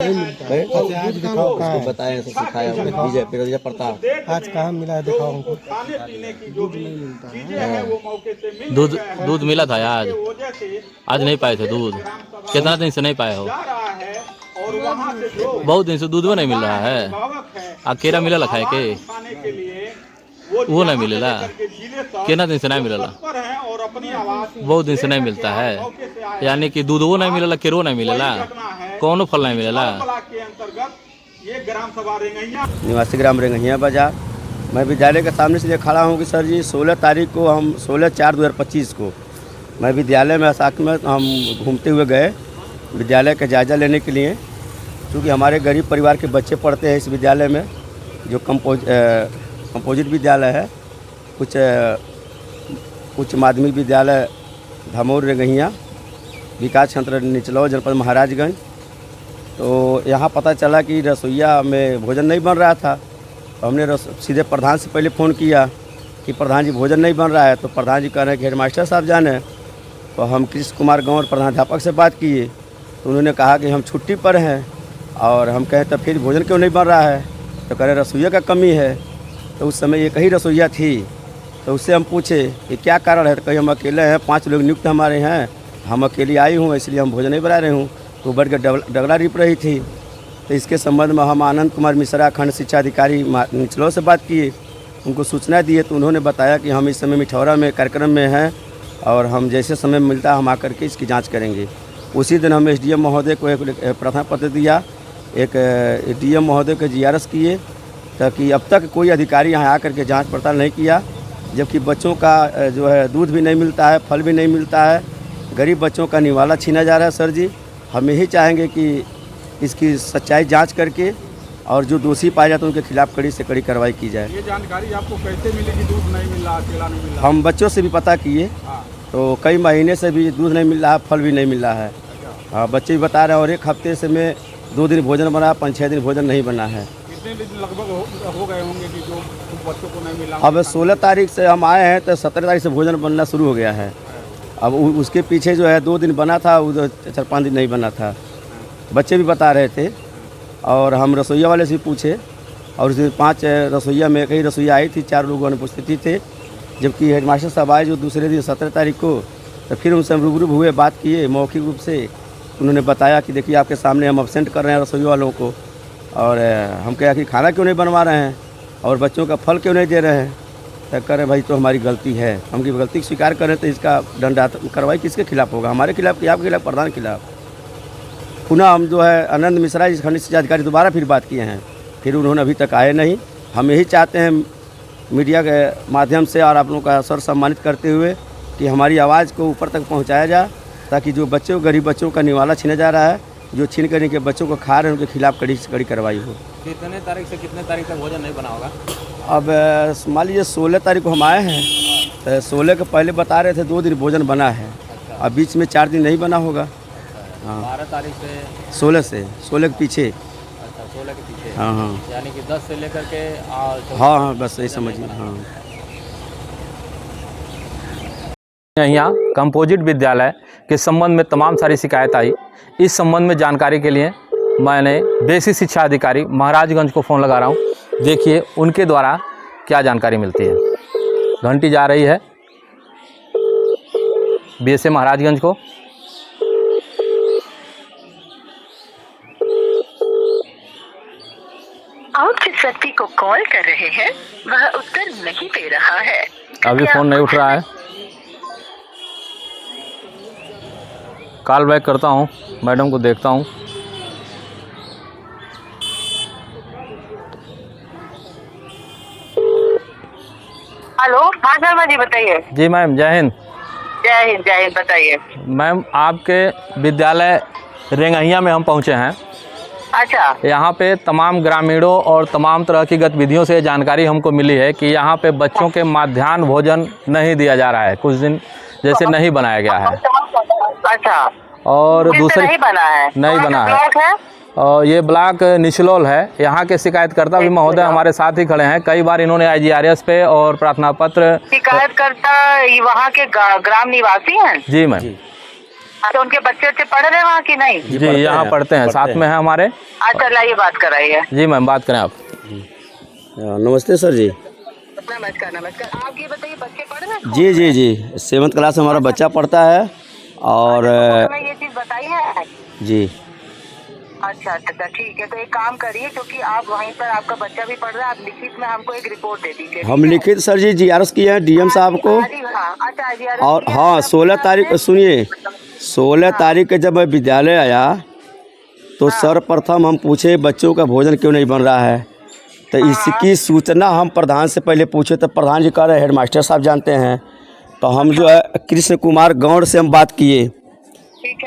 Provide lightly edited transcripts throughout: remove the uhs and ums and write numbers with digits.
नहीं मिलता है। आज दिखाओ कहाँ है? बताया सिखाया विजय प्रताप। आज कहाँ मिला है दिखाओ हमको। दूध नहीं मिलता है। दूध मिला था आज नहीं पाए थे दूध। कितना दिन से नहीं पाए हो? बहुत दिन से दूध वो नहीं मिल रहा है। केरा मिला खाए के वो नहीं मिलेला। कितना दिन से नहीं मिलेला? बहुत दिन से नहीं मिलता है। यानी कि दूध वो नहीं मिलेला, केरो नहीं मिलेला, कौनो फल नहीं मिलेला। निवासी ग्राम रेंगहिया बाजार। मैं विद्यालय के सामने से खड़ा हूँ कि सर जी 16 तारीख को हम 16/4/2025 को मैं विद्यालय में साथ में हम घूमते हुए गए विद्यालय का जायज़ा लेने के लिए। क्योंकि हमारे गरीब परिवार के बच्चे पढ़ते हैं इस विद्यालय में, जो कंपोजिट विद्यालय है, उच्च माध्यमिक विद्यालय धमोर रेंगहिया, विकास क्षेत्र निचलौल, जनपद महाराजगंज। तो यहाँ पता चला कि रसोईया में भोजन नहीं बन रहा था। तो हमने सीधे प्रधान से पहले फ़ोन किया कि प्रधान जी भोजन नहीं बन रहा है। तो प्रधान जी कह रहे हैं कि हेडमास्टर साहब जाने। तो हम कृष्ण कुमार गंवर प्रधानाध्यापक से बात किए तो उन्होंने कहा कि हम छुट्टी पर हैं। और हम कहें तो फिर भोजन क्यों नहीं बन रहा है? तो कह रहे रसोईया का कमी है। तो उस समय एक ही रसोईया थी। तो उससे हम पूछे कि क्या कारण है? तो कहीं हम अकेले हैं, 5 लोग नियुक्त हमारे हैं, हम अकेली आई हूँ इसलिए हम भोजन नहीं बना रहे हूँ। तो बढ़ के डगला रिप रही थी। तो इसके संबंध में हम आनंद कुमार मिश्रा खंड शिक्षा अधिकारी निचलौल से बात किए, उनको सूचना दिए। तो उन्होंने बताया कि हम इस समय मिठौरा में कार्यक्रम में हैं और हम जैसे समय मिलता है हम आकर के इसकी जांच करेंगे। उसी दिन हम SDM महोदय को एक प्रथम पत्र दिया, एक DM महोदय को GRS किए, ताकि अब तक कोई अधिकारी यहाँ आकर के जांच पड़ताल नहीं किया। जबकि बच्चों का जो है दूध भी नहीं मिलता है, फल भी नहीं मिलता है, गरीब बच्चों का निवाला छीना जा रहा है। सर जी हम यही चाहेंगे कि इसकी सच्चाई जांच करके और जो दोषी पाए जाते हैं उनके खिलाफ कड़ी से कड़ी कार्रवाई की जाए। ये जानकारी आपको कैसे मिली कि दूध नहीं मिल रहा, केला नहीं मिल रहा? हम बच्चों से भी पता किए। तो कई महीने से भी दूध नहीं मिल रहा है, फल भी नहीं मिल रहा है। हाँ, बच्चे भी बता रहे हैं। और एक हफ्ते से में 2 दिन भोजन बना, 5-6 दिन भोजन नहीं बना है। कितने दिन लगभग हो गए होंगे कि जो बच्चों को नहीं मिला? अब 16 तारीख से हम आए हैं तो 17 तारीख से भोजन बनना शुरू हो गया है। अब उसके पीछे जो है 2 दिन बना था, 4-5 दिन नहीं बना था, बच्चे भी बता रहे थे। और हम रसोईया वाले से भी पूछे और उसमें 5 रसोईया में एक ही रसोईया आई थी, 4 लोग अनुपस्थित थे। जबकि हेडमास्टर साहब आए जो दूसरे दिन 17 तारीख को, तो फिर उनसे हम रूबरू हुए, बात किए मौखिक रूप से। उन्होंने बताया कि देखिए आपके सामने हम अब्सेंट कर रहे हैं रसोई वालों को, और हम कहा कि खाना क्यों नहीं बनवा रहे हैं और बच्चों का फल क्यों नहीं दे रहे हैं? तो कह रहे भाई तो हमारी गलती है, हम की गलती स्वीकार करें तो इसका दंडात्मक कार्रवाई किसके खिलाफ होगा? हमारे खिलाफ कि आपके खिलाफ? प्रधान के खिलाफ। पुनः हम जो है आनंद मिश्रा जी खंड शिक्षा अधिकारी दोबारा फिर बात किए हैं, फिर उन्होंने अभी तक आए नहीं। हम यही चाहते हैं मीडिया के माध्यम से और आप लोगों का सर सम्मानित करते हुए कि हमारी आवाज़ को ऊपर तक पहुंचाया जाए, ताकि जो बच्चों गरीब बच्चों का निवाला छीना जा रहा है, जो छीन करने के बच्चों को खा रहे हैं, उनके खिलाफ कड़ी से कड़ी कार्रवाई हो। कितने तारीख से कितने तारीख तक भोजन नहीं बना होगा? अब मान लीजिए 16 तारीख को हम आए हैं, तो 16 के पहले बता रहे थे 2 दिन भोजन बना है। अब बीच में 4 दिन नहीं बना होगा। हाँ, 12 तारीख से 16 के पीछे। अच्छा, 16 के पीछे। हाँ हाँ, यानी कि 10 से लेकर के हाँ हाँ, बस यही समझिए। हाँ, यहाँ कंपोजिट विद्यालय के संबंध में तमाम सारी शिकायत आई। इस संबंध में जानकारी के लिए मैंने बेसिक शिक्षा अधिकारी महाराजगंज को फ़ोन लगा रहा हूँ। देखिए उनके द्वारा क्या जानकारी मिलती है। घंटी जा रही है BSA महाराजगंज को। आप जिस व्यक्ति को कॉल कर रहे हैं वह उत्तर नहीं दे रहा है। अभी फ़ोन नहीं उठ रहा है। कॉल बैक करता हूँ, मैडम को देखता हूँ। हेलो, हाँ शर्मा जी बताइए। जी मैम, जय हिंद। जय हिंद, जय हिंद, बताइए। मैम आपके विद्यालय रेंगहिया में हम पहुँचे हैं। अच्छा। यहाँ पे तमाम ग्रामीणों और तमाम तरह की गतिविधियों से जानकारी हमको मिली है कि यहाँ पे बच्चों के मध्याह्न भोजन नहीं दिया जा रहा है, कुछ दिन जैसे नहीं बनाया गया है। अच्छा। और दूसरी नहीं बना है? नहीं बना है। और ये ब्लॉक निचलौल है। यहाँ के शिकायतकर्ता भी महोदय हमारे साथ ही खड़े हैं। कई बार इन्होंने IGRS पे और प्रार्थना पत्र। शिकायतकर्ता वहाँ के ग्राम निवासी हैं? जी मैम। अच्छा, उनके बच्चे पढ़ रहे हैं वहाँ की नहीं? जी यहाँ पढ़ते हैं, साथ में है हमारे। अच्छा लाइए बात कराइए। जी मैम बात करें आप। नमस्ते सर जी। नमस्कार नमस्कार। आप ये बताइए बच्चे पढ़ रहे हैं? जी जी जी 7th क्लास में हमारा बच्चा पढ़ता है और हमें ये चीज़ बताई है। जी अच्छा अच्छा ठीक है, तो एक काम करिए, क्योंकि आप वहीं पर आपका बच्चा भी पढ़ रहा है, आप लिखित में हमको एक रिपोर्ट दे दीजिए। हम लिखित सर जी GRS किए हैं DM साहब को। अच्छा और हाँ 16 तारीख सुनिए 16 तारीख के जब मैं विद्यालय आया तो सर्वप्रथम हम पूछे बच्चों का भोजन क्यों नहीं बन रहा है, तो इसकी सूचना हम प्रधान से पहले पूछे तो प्रधान जी कह रहे हेडमास्टर साहब जानते हैं। तो हम जो है कृष्ण कुमार गौड़ से हम बात किए,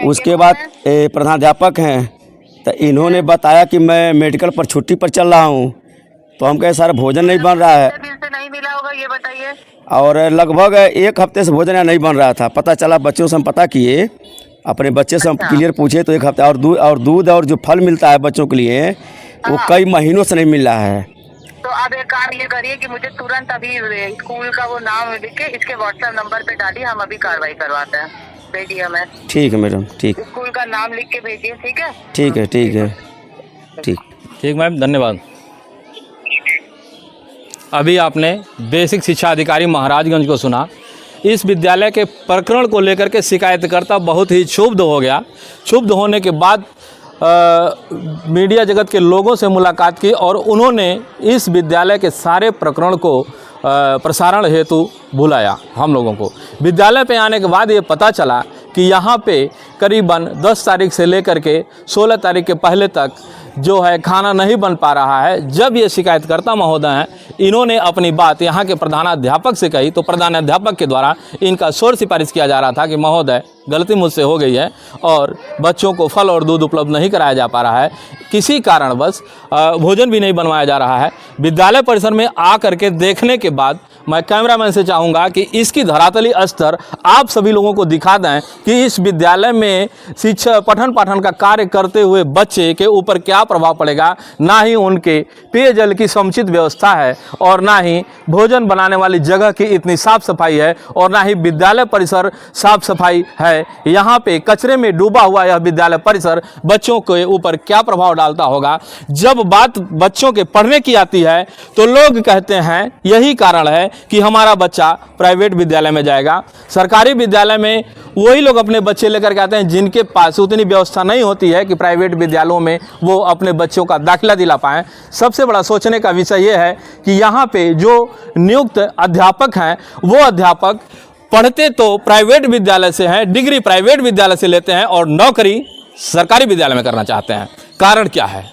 उसके बाद प्रधानाध्यापक हैं तो इन्होंने बताया कि मैं मेडिकल पर छुट्टी पर चल रहा हूँ। तो हम कहे सर भोजन नहीं बन रहा है, दिन से नहीं मिला होगा ये बताइए। और लगभग 1 हफ्ते से भोजन नहीं बन रहा था। पता चला बच्चों से हम पता किए, अपने बच्चे से हम क्लियर पूछे तो 1 हफ्ते, और दूध और जो फल मिलता है बच्चों के लिए वो कई महीनों से नहीं मिल रहा है। तो आप एक काम ये करिए कि मुझे तुरंत अभी स्कूल का वो नाम लिख के इसके WhatsApp नंबर पे डालिए, हम अभी कार्रवाई करवाते हैं। भेजिए हमें। ठीक है मैडम, ठीक। स्कूल का नाम लिख के भेजिए, ठीक है? ठीक है ठीक है ठीक। ठीक मैम धन्यवाद। अभी आपने बेसिक शिक्षा अधिकारी महाराजगंज को सुना। इस विद्यालय के प्रकरण को लेकर के शिकायतकर्ता बहुत ही क्षुब्ध हो गया। क्षुब्ध होने के बाद मीडिया जगत के लोगों से मुलाकात की और उन्होंने इस विद्यालय के सारे प्रकरण को प्रसारण हेतु बुलाया हम लोगों को। विद्यालय पे आने के बाद ये पता चला कि यहाँ पे करीबन 10 तारीख से लेकर के 16 तारीख के पहले तक जो है खाना नहीं बन पा रहा है। जब ये शिकायतकर्ता महोदय हैं इन्होंने अपनी बात यहाँ के प्रधानाध्यापक से कही तो प्रधानाध्यापक के द्वारा इनका शोर सिफारिश किया जा रहा था कि महोदय गलती मुझसे हो गई है और बच्चों को फल और दूध उपलब्ध नहीं कराया जा पा रहा है, किसी कारणवश भोजन भी नहीं बनवाया जा रहा है। विद्यालय परिसर में आ करके देखने के बाद मैं कैमरामैन से चाहूँगा कि इसकी धरातली स्तर आप सभी लोगों को दिखा दें कि इस विद्यालय में शिक्षा पठन पाठन का कार्य करते हुए बच्चे के ऊपर क्या प्रभाव पड़ेगा। ना ही उनके पेयजल की समुचित व्यवस्था है और ना ही भोजन बनाने वाली जगह की इतनी साफ सफाई है और ना ही विद्यालय परिसर साफ सफाई है। यहाँ पे कचरे में डूबा हुआ यह विद्यालय परिसर बच्चों के ऊपर क्या प्रभाव डालता होगा। जब बात बच्चों के पढ़ने की आती है तो लोग कहते हैं यही कारण है कि हमारा बच्चा प्राइवेट विद्यालय में जाएगा। सरकारी विद्यालय में वही लोग अपने बच्चे लेकर के आते हैं जिनके पास उतनी व्यवस्था नहीं होती है कि प्राइवेट विद्यालयों में वो अपने बच्चों का दाखिला दिला पाएँ। सबसे बड़ा सोचने का विषय ये है कि यहाँ पे जो नियुक्त अध्यापक हैं वो अध्यापक पढ़ते तो प्राइवेट विद्यालय से हैं, डिग्री प्राइवेट विद्यालय से लेते हैं और नौकरी सरकारी विद्यालय में करना चाहते हैं। कारण क्या है?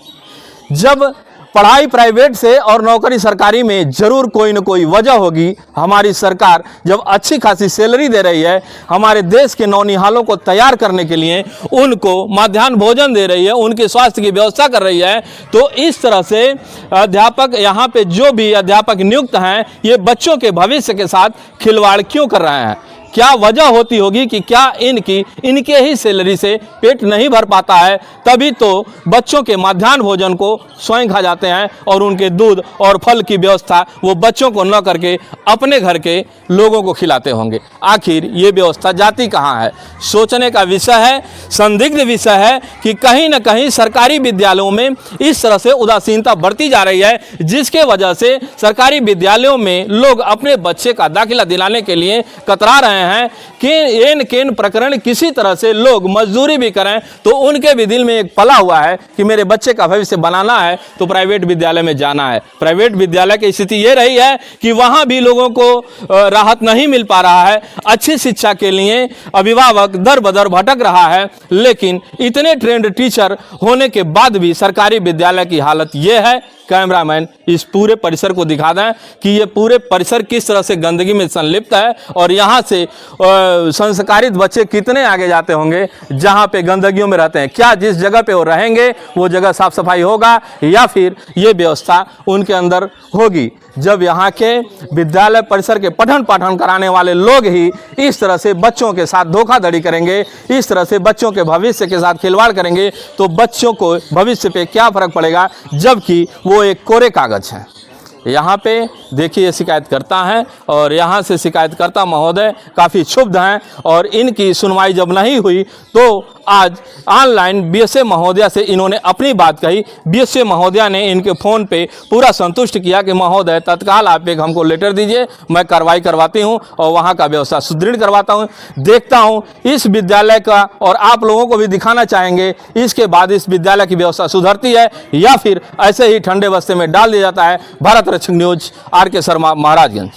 जब पढ़ाई प्राइवेट से और नौकरी सरकारी में जरूर कोई न कोई वजह होगी। हमारी सरकार जब अच्छी खासी सैलरी दे रही है, हमारे देश के नौनिहालों को तैयार करने के लिए उनको मध्याह्न भोजन दे रही है, उनके स्वास्थ्य की व्यवस्था कर रही है, तो इस तरह से अध्यापक यहाँ पे जो भी अध्यापक नियुक्त हैं ये बच्चों के भविष्य के साथ खिलवाड़ क्यों कर रहे हैं? क्या वजह होती होगी कि क्या इनके ही सैलरी से पेट नहीं भर पाता है, तभी तो बच्चों के मध्याह्न भोजन को स्वयं खा जाते हैं और उनके दूध और फल की व्यवस्था वो बच्चों को न करके अपने घर के लोगों को खिलाते होंगे। आखिर ये व्यवस्था जाती कहाँ है? सोचने का विषय है, संदिग्ध विषय है कि कहीं न कहीं सरकारी विद्यालयों में इस तरह से उदासीनता बढ़ती जा रही है, जिसके वजह से सरकारी विद्यालयों में लोग अपने बच्चे का दाखिला दिलाने के लिए कतरा रहे हैं कि एन केन प्रकरण किसी तरह से लोग मजदूरी भी करें तो उनके भी दिल में एक पला हुआ है कि मेरे बच्चे का भविष्य बनाना है तो प्राइवेट विद्यालय में जाना है। प्राइवेट विद्यालय की स्थिति ये रही है कि वहां भी लोगों को राहत नहीं मिल पा रहा है। अच्छी शिक्षा के लिए अभिभावक दर बदर भटक रहा है, लेकिन इतने ट्रेंड टीचर होने के बाद भी सरकारी विद्यालय की हालत ये है। कैमरामैन इस पूरे परिसर को दिखा दें कि ये पूरे परिसर किस तरह से गंदगी में संलिप्त है और यहाँ से संस्कारित बच्चे कितने आगे जाते होंगे जहाँ पे गंदगियों में रहते हैं। क्या जिस जगह पे वो रहेंगे वो जगह साफ सफाई होगा या फिर ये व्यवस्था उनके अंदर होगी? जब यहाँ के विद्यालय परिसर के पठन पाठन कराने वाले लोग ही इस तरह से बच्चों के साथ धोखाधड़ी करेंगे, इस तरह से बच्चों के भविष्य के साथ खिलवाड़ करेंगे, तो बच्चों को भविष्य पे क्या फर्क पड़ेगा, जबकि वो एक कोरे कागज है। यहाँ पे देखिए ये शिकायतकर्ता हैं और यहाँ से शिकायतकर्ता महोदय काफ़ी क्षुब्ध हैं और इनकी सुनवाई जब नहीं हुई तो आज ऑनलाइन बीएसए महोदया से इन्होंने अपनी बात कही। बीएसए महोदया ने इनके फ़ोन पे पूरा संतुष्ट किया कि महोदय तत्काल आप एक हमको लेटर दीजिए, मैं कार्रवाई करवाती हूँ और वहाँ का व्यवस्था सुदृढ़ करवाता हूँ। देखता हूँ इस विद्यालय का और आप लोगों को भी दिखाना चाहेंगे इसके बाद इस विद्यालय की व्यवस्था सुधरती है या फिर ऐसे ही ठंडे बस्ते में डाल दिया जाता है। भारत रक्षक न्यूज, आर के शर्मा, महाराजगंज।